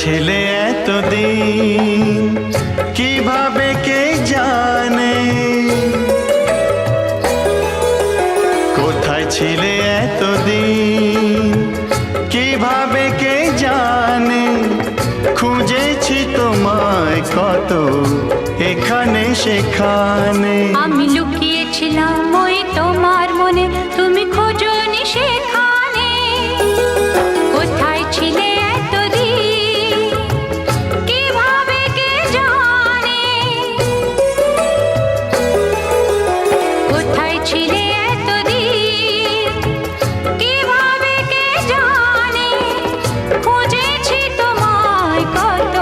ছিলে এতদিন কিভাবে কে জানে, কোথায় ছিলে এতদিন কিভাবে কে জানে, খুঁজেছি তোমায় কত এখানে সেখানে। আমি লুকিয়েছিলাম ওই তোমার মনে, তুমি খোঁজোনি সেখানে। কোথায় ছিলে এতদিন কিভাবে কে জানে, কোথায় ছিলে এতদিন কিভাবে কে জানে, খুঁজেছি তোমায় কত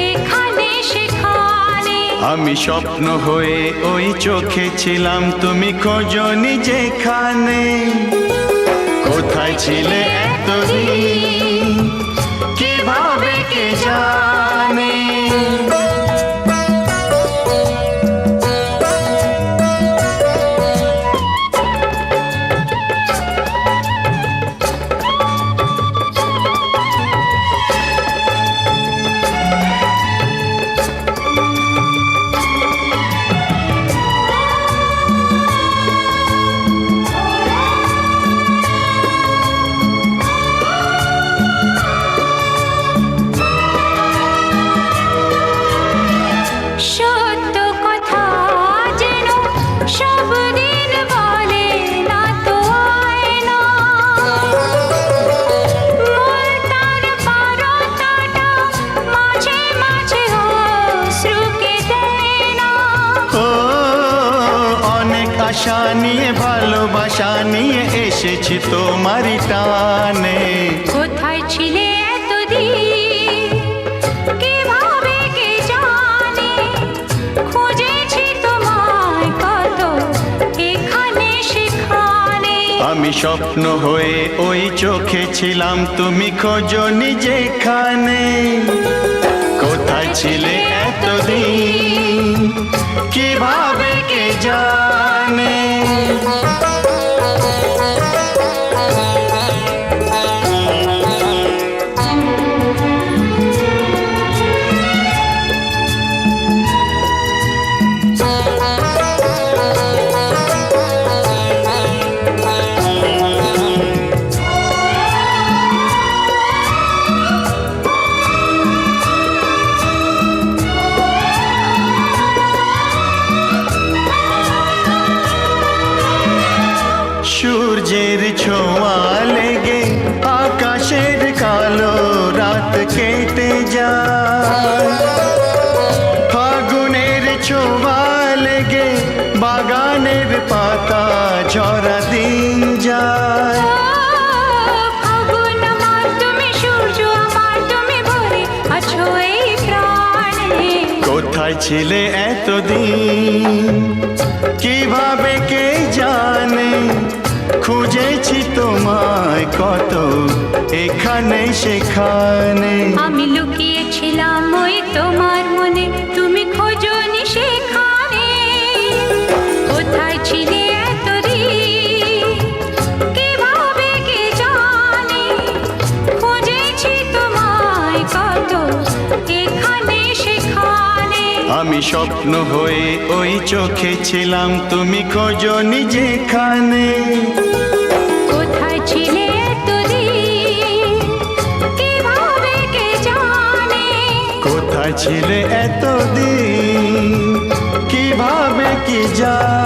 এখানে সেখানে। আমি স্বপ্ন হয়ে ওই চোখে ছিলাম, তুমি খোঁজোনি যেখানে। কোথায় ছিলে এতদিন কিভাবে কে জানে। সত্য কথা যেন সব দিন বলে না তো আয়না, মুলতার পারতাটা মাঝে মাঝে অশ্রুকে দেয় না। ও অনেক আশা নিয়ে ভালোবাসা নিয়ে এসেছি তোমারই টানে। কোথায় ছিলে এতদিন কিভাবে কে জানে, খুঁজেছি তোমায় কত এখানে সেখানে। আমি স্বপ্ন হয়ে ওই চোখে ছিলাম, তুমি খোঁজোনি যেখানে। কোথায় ছিলে এতদিন কিভাবে কে জানে। সূর্যের ছোঁয়া লেগে আকাশের কালো রাত কেটে যায়, ফাগুনের ছোঁয়া লেগে বাগানের পাতা ঝরা দিন যায়। ফাগুন আমার তুমি, সূর্য আমার তুমি, ভরে আছো এই প্রাণে। কোথায় ছিলে এতদিন কিভাবে কে জানে, খুঁজেছি তোমায় কত এখানে সেখানে। আমি লুকিয়েছিলাম ওই তোমার মনে, তুমি খোঁজোনি সেখানে। কোথায় ছিলে এতদিন কিভাবে কে জানে, খুঁজেছি তোমায় কত এখানে সেখানে। আমি স্বপ্ন হয়ে ওই চোখে ছিলাম, তুমি খোঁজোনি যেখানে। কোথায় ছিলে এতদিন কিভাবে কে জানে, কোথায় ছিলে এতদিন কিভাবে কি জানে।